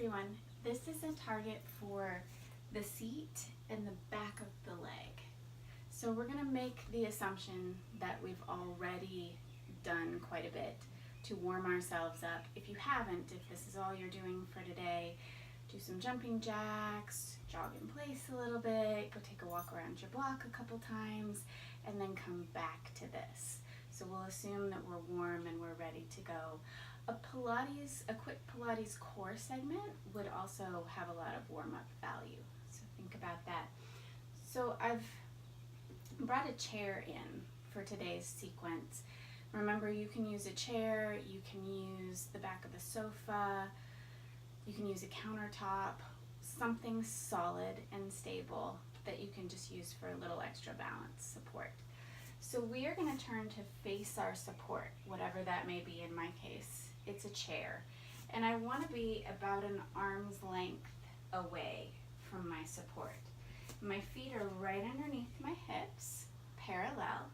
everyone. This is a target for the seat and the back of the leg. So we're going to make the assumption that we've already done quite a bit to warm ourselves up. If you haven't, if this is all you're doing for today, do some jumping jacks, jog in place a little bit, go take a walk around your block a couple times, and then come back to this. So we'll assume that we're warm and we're ready to go. A quick Pilates core segment would also have a lot of warm-up value. So think about that. So I've brought a chair in for today's sequence. Remember, you can use a chair, you can use the back of the sofa, you can use a countertop, something solid and stable that you can just use for a little extra balance support. So we are going to turn to face our support, whatever that may be. In my case, it's a chair. And I want to be about an arm's length away from my support. My feet are right underneath my hips, parallel.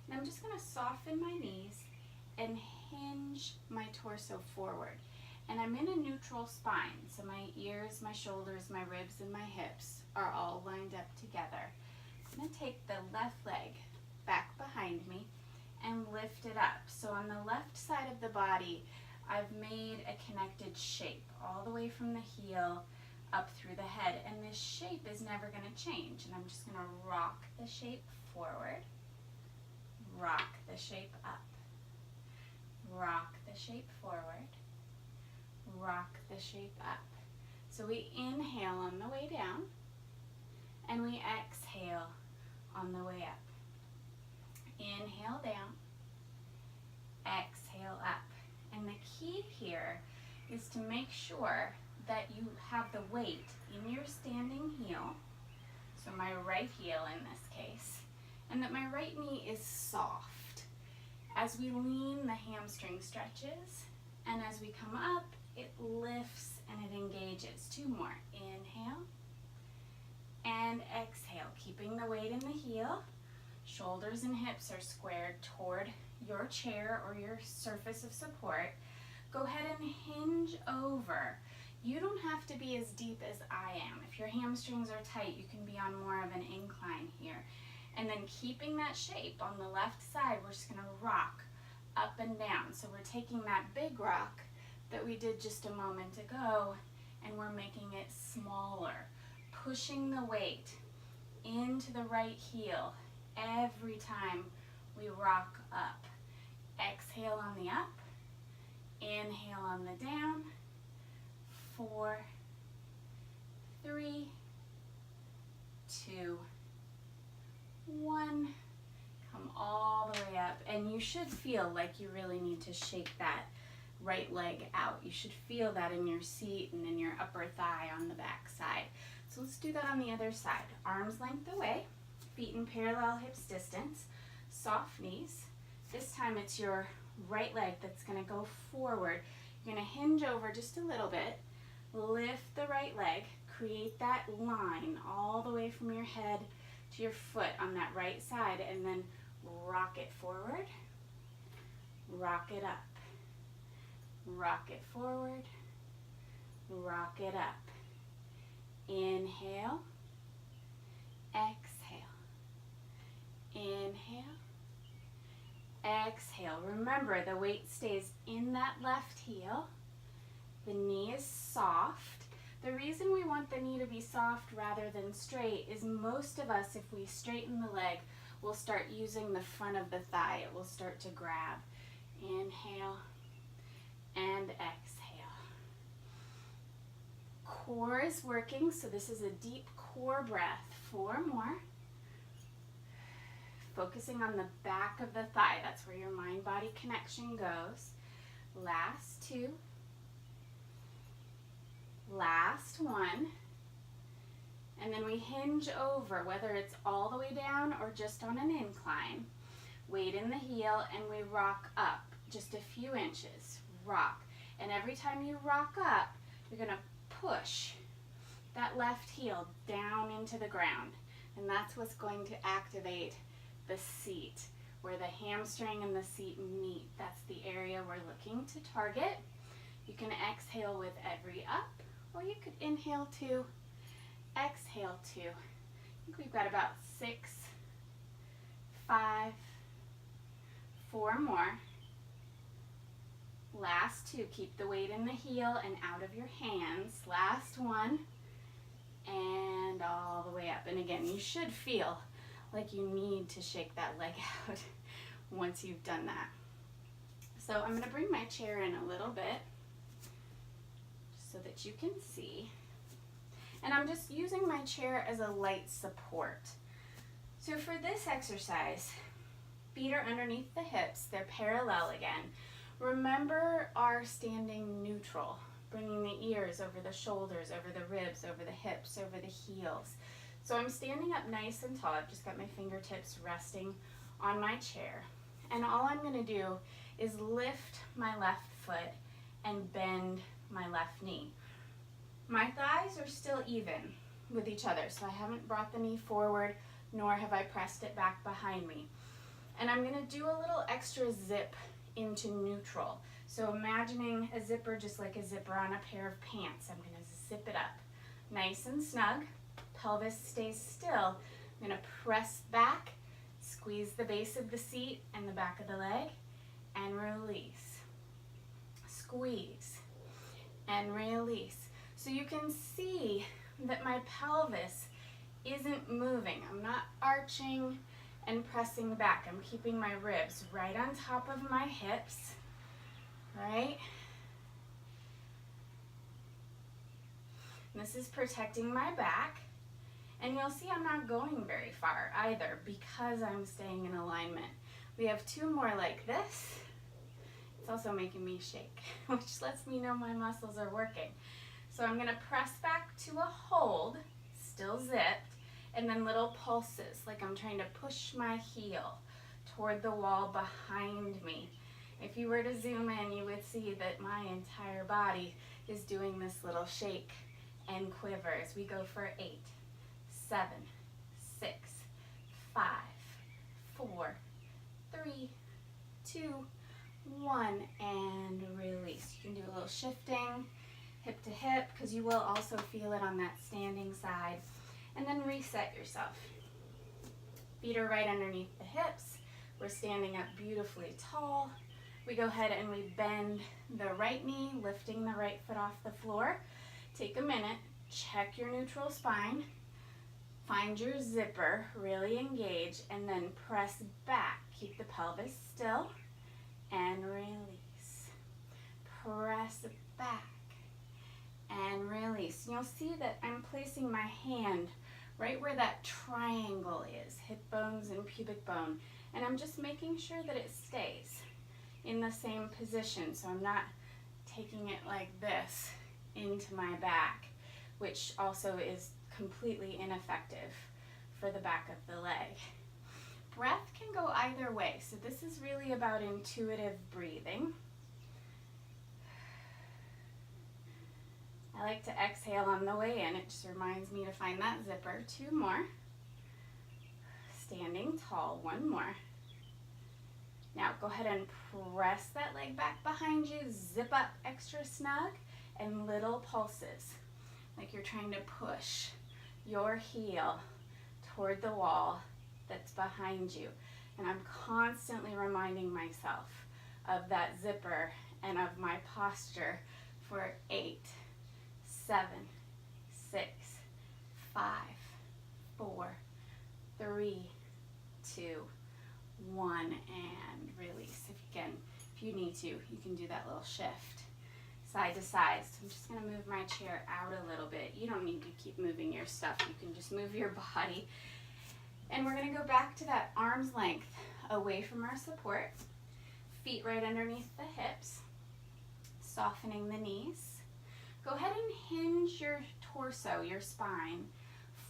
And I'm just going to soften my knees and hinge my torso forward. And I'm in a neutral spine, so my ears, my shoulders, my ribs, and my hips are all lined up together. I'm going to take the left leg back behind me and lift it up. So on the left side of the body, I've made a connected shape all the way from the heel up through the head. And this shape is never going to change. And I'm just going to rock the shape forward, rock the shape up, rock the shape forward, rock the shape up. So we inhale on the way down and we exhale on the way up. Inhale down, exhale up. And the key here is to make sure that you have the weight in your standing heel, so my right heel in this case, and that my right knee is soft. As we lean, the hamstring stretches, and as we come up, it lifts and it engages. Two more. Inhale and exhale, keeping the weight in the heel. Shoulders and hips are squared toward your chair or your surface of support. Go ahead and hinge over. You don't have to be as deep as I am. If your hamstrings are tight, you can be on more of an incline here. And then keeping that shape on the left side, we're just going to rock up and down. So we're taking that big rock that we did just a moment ago and we're making it smaller, pushing the weight into the right heel every time we rock up. Exhale on the up, inhale on the down. 4, 3, 2, 1. Come all the way up, and you should feel like you really need to shake that right leg out. You should feel that in your seat and in your upper thigh on the back side. So let's do that on the other side. Arms length away, feet in parallel hips distance, soft knees. This time it's your right leg that's going to go forward. You're going to hinge over just a little bit, lift the right leg, create that line all the way from your head to your foot on that right side, and then rock it forward, rock it up, rock it forward, rock it up. Inhale, exhale, inhale, exhale. Remember, the weight stays in that left heel. The knee is soft. The reason we want the knee to be soft rather than straight is most of us, if we straighten the leg, will start using the front of the thigh. It will start to grab. Inhale and exhale. Core is working, so this is a deep core breath. 4 more. Focusing on the back of the thigh. That's where your mind-body connection goes. Last 2. Last 1. And then we hinge over, whether it's all the way down or just on an incline. Weight in the heel, and we rock up just a few inches. Rock. And every time you rock up, you're going to push that left heel down into the ground. And that's what's going to activate the seat, where the hamstring and the seat meet. That's the area we're looking to target. You can exhale with every up Or you could inhale 2, exhale 2. I think we've got about 6, 5, 4 more. Last 2, keep the weight in the heel and out of your hands. Last 1, and all the way up. And again, you should feel like you need to shake that leg out once you've done that. So I'm gonna bring my chair in a little bit so that you can see. And I'm just using my chair as a light support. So for this exercise, feet are underneath the hips, they're parallel again. Remember our standing neutral, bringing the ears over the shoulders, over the ribs, over the hips, over the heels. So I'm standing up nice and tall. I've just got my fingertips resting on my chair. And all I'm gonna do is lift my left foot and bend my left knee. My thighs are still even with each other, so I haven't brought the knee forward, nor have I pressed it back behind me. And I'm gonna do a little extra zip into neutral. So imagining a zipper just like a zipper on a pair of pants. I'm gonna zip it up nice and snug. Pelvis stays still. I'm gonna press back, squeeze the base of the seat and the back of the leg, and release. Squeeze and release. So you can see that my pelvis isn't moving. I'm not arching and pressing back. I'm keeping my ribs right on top of my hips, right? This is protecting my back. And you'll see I'm not going very far either because I'm staying in alignment. We have 2 more like this. It's also making me shake, which lets me know my muscles are working. So I'm gonna press back to a hold, still zipped, and then little pulses, like I'm trying to push my heel toward the wall behind me. If you were to zoom in, you would see that my entire body is doing this little shake and quiver as we go for 8, 7, 6, 5, 4, 3, 2, 1, and release. You can do a little shifting, hip to hip, because you will also feel it on that standing side. And then reset yourself. Feet are right underneath the hips. We're standing up beautifully tall. We go ahead and we bend the right knee, lifting the right foot off the floor. Take a minute, check your neutral spine, find your zipper, really engage, and then press back. Keep the pelvis still, and release. Press back, and release. You'll see that I'm placing my hand right where that triangle is, hip bones and pubic bone, and I'm just making sure that it stays in the same position, so I'm not taking it like this into my back, which also is completely ineffective for the back of the leg. Breath can go either way, so this is really about intuitive breathing. I like to exhale on the way in. It just reminds me to find that zipper. 2 more. Standing tall. 1 more. Now go ahead and press that leg back behind you. Zip up extra snug and little pulses, like you're trying to push your heel toward the wall that's behind you. And I'm constantly reminding myself of that zipper and of my posture for 8, 7, 6, 5, 4, 3, 2, 1, and release. If you need to, you can do that little shift side to side. So I'm just going to move my chair out a little bit. You don't need to keep moving your stuff. You can just move your body. And we're going to go back to that arm's length away from our support. Feet right underneath the hips. Softening the knees. Go ahead and hinge your torso, your spine,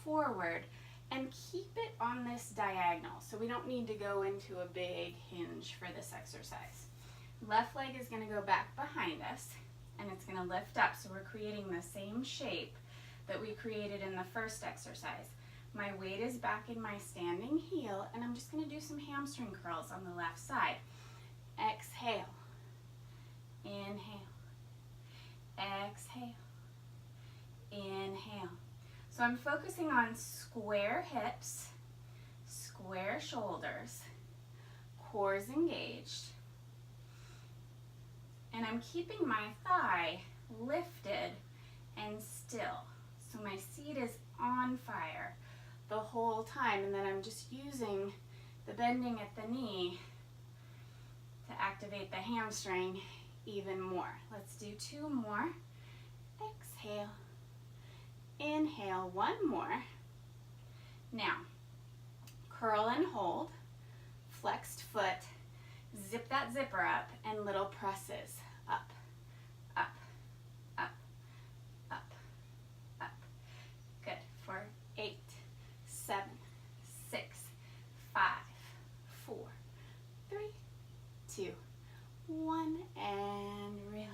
forward, and keep it on this diagonal. So we don't need to go into a big hinge for this exercise. Left leg is going to go back behind us, and it's going to lift up. So we're creating the same shape that we created in the first exercise. My weight is back in my standing heel, and I'm just going to do some hamstring curls on the left side. Exhale. Inhale. Exhale. So I'm focusing on square hips, square shoulders, cores engaged, and I'm keeping my thigh lifted and still. So my seat is on fire the whole time, and then I'm just using the bending at the knee to activate the hamstring even more. Let's do 2 more. Exhale. Inhale, 1 more. Now, curl and hold, flexed foot, zip that zipper up, and little presses. Up, up, up, up, up. Good. For 8, 7, 6, 5, 4, 3, 2, 1, and relax.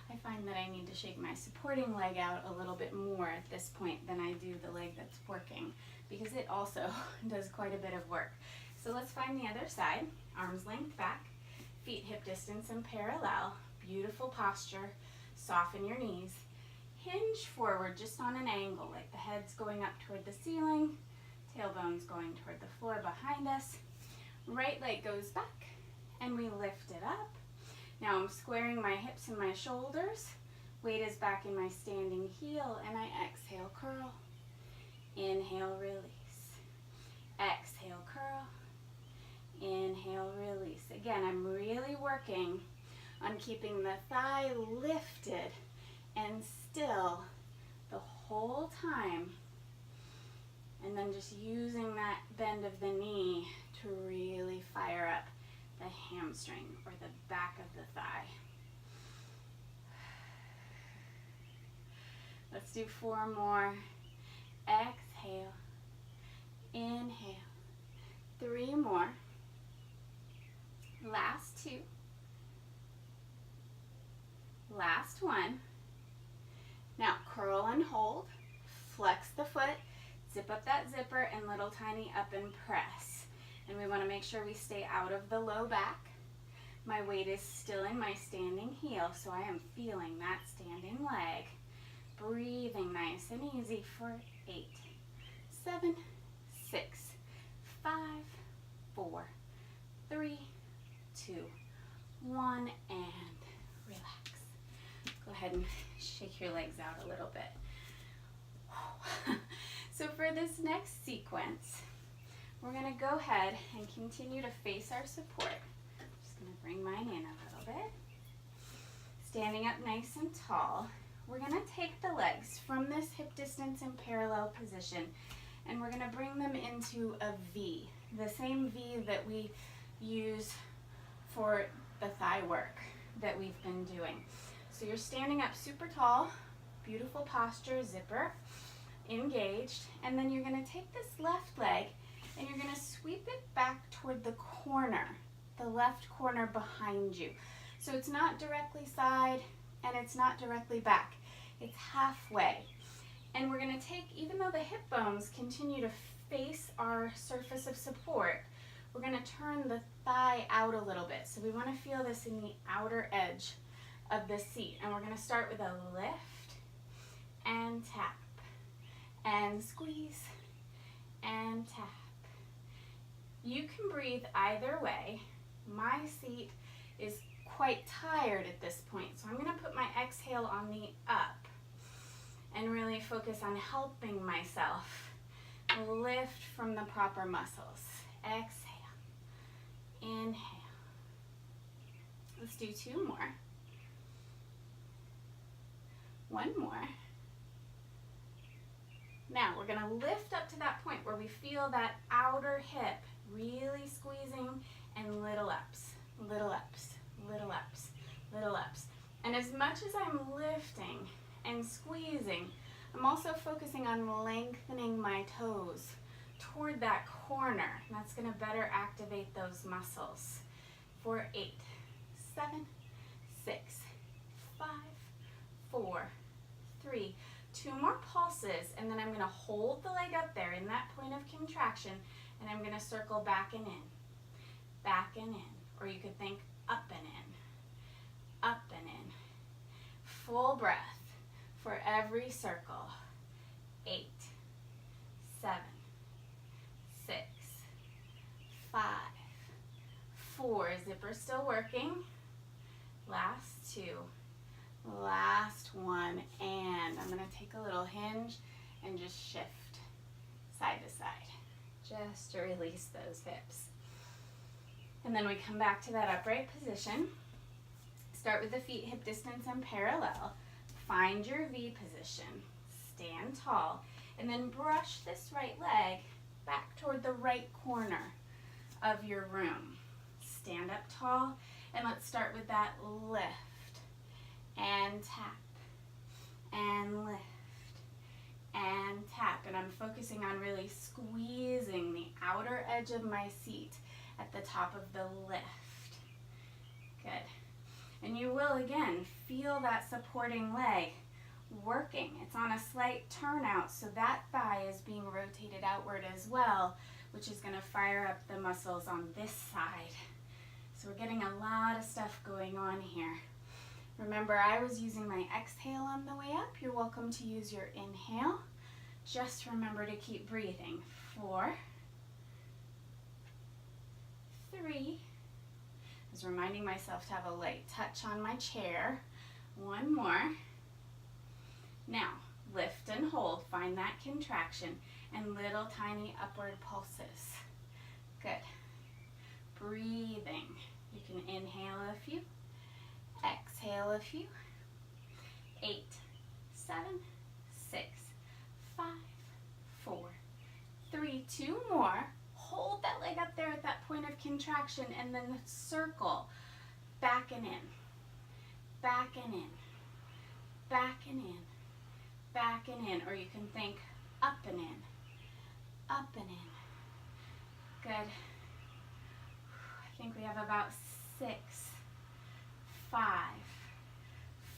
I find that I need to shake my supporting leg out a little bit more at this point than I do the leg that's working, because it also does quite a bit of work. So let's find the other side. Arms length back, feet hip distance and parallel. Beautiful posture. Soften your knees. Hinge forward just on an angle, like the head's going up toward the ceiling, tailbone's going toward the floor behind us. Right leg goes back, and we lift it up. Now I'm squaring my hips and my shoulders. Weight is back in my standing heel, and I exhale, curl. Inhale, release. Exhale, curl. Inhale, release. Again, I'm really working on keeping the thigh lifted and still the whole time, and then just using that bend of the knee to really fire up the hamstring or the back of the thigh. Let's do 4 more. Exhale. Inhale. 3 more. Last 2. Last 1. Now curl and hold. Flex the foot. Zip up that zipper and little tiny up and press. And we want to make sure we stay out of the low back. My weight is still in my standing heel, so I am feeling that standing leg. Breathing nice and easy for 8, 7, 6, 5, 4, 3, 2, 1, and relax. Go ahead and shake your legs out a little bit. So for this next sequence, we're going to go ahead and continue to face our support. I'm just going to bring mine in a little bit. Standing up nice and tall. We're going to take the legs from this hip distance and parallel position, and we're going to bring them into a V, the same V that we use for the thigh work that we've been doing. So you're standing up super tall, beautiful posture, zipper engaged, and then you're going to take this left leg and you're going to sweep it back toward the corner, the left corner behind you. So it's not directly side and it's not directly back. It's halfway. And we're going to take, even though the hip bones continue to face our surface of support, we're going to turn the thigh out a little bit. So we want to feel this in the outer edge of the seat. And we're going to start with a lift and tap and squeeze and tap. You can breathe either way. My seat is quite tired at this point, so I'm going to put my exhale on the up and really focus on helping myself lift from the proper muscles. Exhale. Inhale. Let's do 2 more. 1 more. Now we're going to lift up to that point where we feel that outer hip really squeezing, and little ups, little ups, little ups, little ups. And as much as I'm lifting and squeezing, I'm also focusing on lengthening my toes toward that corner. And that's going to better activate those muscles. For 8, 7, 6, 5, 4, 3, 2 more pulses, and then I'm going to hold the leg up there in that point of contraction, and I'm going to circle back and in, or you could think up and in, up and in. Full breath for every circle. 8, 7, 6, 5, 4. Zipper still working. Last 2. Last 1. And I'm going to take a little hinge and just shift side to side, just to release those hips. And then we come back to that upright position. Start with the feet hip distance and parallel. Find your V position. Stand tall. And then brush this right leg back toward the right corner of your room. Stand up tall, and let's start with that lift and tap and lift and tap. And I'm focusing on really squeezing the outer edge of my seat at the top of the lift. Good. And you will again feel that supporting leg working. It's on a slight turnout, so that thigh is being rotated outward as well, which is going to fire up the muscles on this side. So we're getting a lot of stuff going on here. Remember, I was using my exhale on the way up. You're welcome to use your inhale. Just remember to keep breathing. 4, 3. I was reminding myself to have a light touch on my chair. 1 more. Now, lift and hold. Find that contraction and little tiny upward pulses. Good. Breathing. You can inhale a few. Exhale a few. 8, 7, 6, 5, 4, 3, 2 more. Hold that leg up there at that point of contraction and then circle. Back and in. Back and in. Back and in. Back and in. Or you can think up and in. Up and in. Good. I think we have about 6, 5,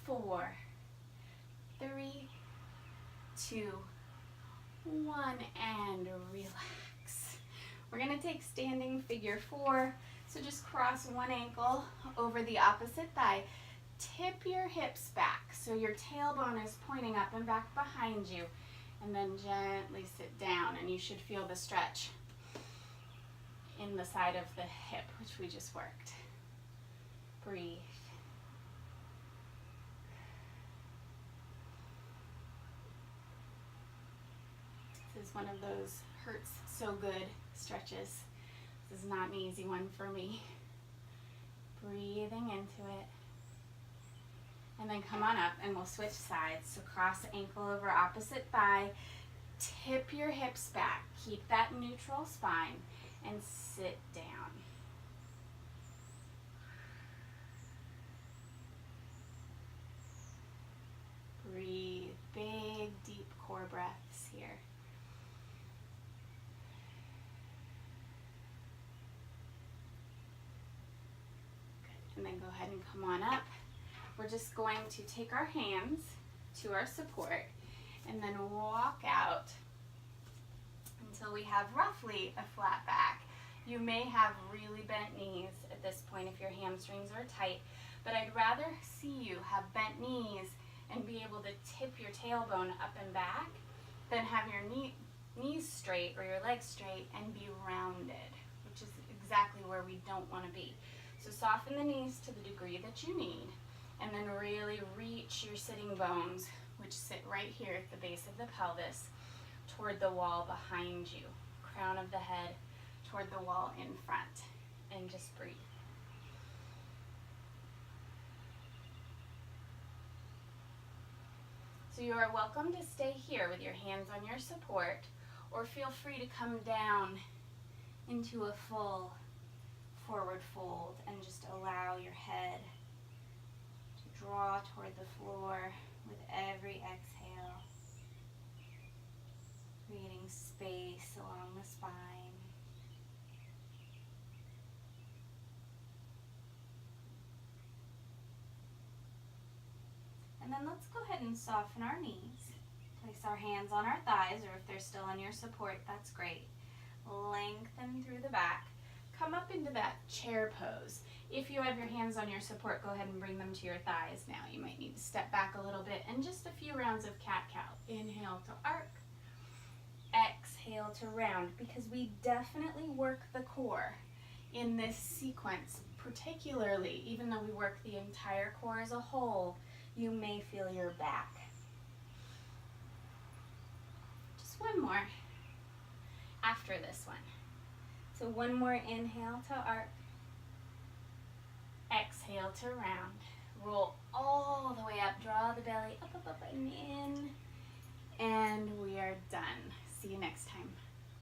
4, 3, 2, 1, and relax. We're going to take standing figure 4. So just cross one ankle over the opposite thigh. Tip your hips back so your tailbone is pointing up and back behind you. And then gently sit down, and you should feel the stretch in the side of the hip, which we just worked. Breathe. This is one of those hurts so good stretches. This is not an easy one for me. Breathing into it. And then come on up and we'll switch sides. So cross ankle over opposite thigh. Tip your hips back. Keep that neutral spine and sit down. Breathe. Big, deep core breaths here. Good. And then go ahead and come on up. We're just going to take our hands to our support and then walk out until we have roughly a flat back. You may have really bent knees at this point if your hamstrings are tight, but I'd rather see you have bent knees and be able to tip your tailbone up and back than have your knees straight or your legs straight and be rounded, which is exactly where we don't want to be. So soften the knees to the degree that you need. And then really reach your sitting bones, which sit right here at the base of the pelvis, toward the wall behind you. Crown of the head toward the wall in front. And just breathe. So you are welcome to stay here with your hands on your support, or feel free to come down into a full forward fold and just allow your head draw toward the floor with every exhale, creating space along the spine. And then let's go ahead and soften our knees. Place our hands on our thighs, or if they're still on your support, that's great. Lengthen through the back. Come up into that chair pose. If you have your hands on your support, go ahead and bring them to your thighs now. You might need to step back a little bit and just a few rounds of cat-cow. Inhale to arc, exhale to round, because we definitely work the core in this sequence, particularly, even though we work the entire core as a whole, you may feel your back. Just one more after this one. So one more inhale to arc, exhale to round. Roll all the way up, draw the belly up, up, up, and in, and we are done. See you next time.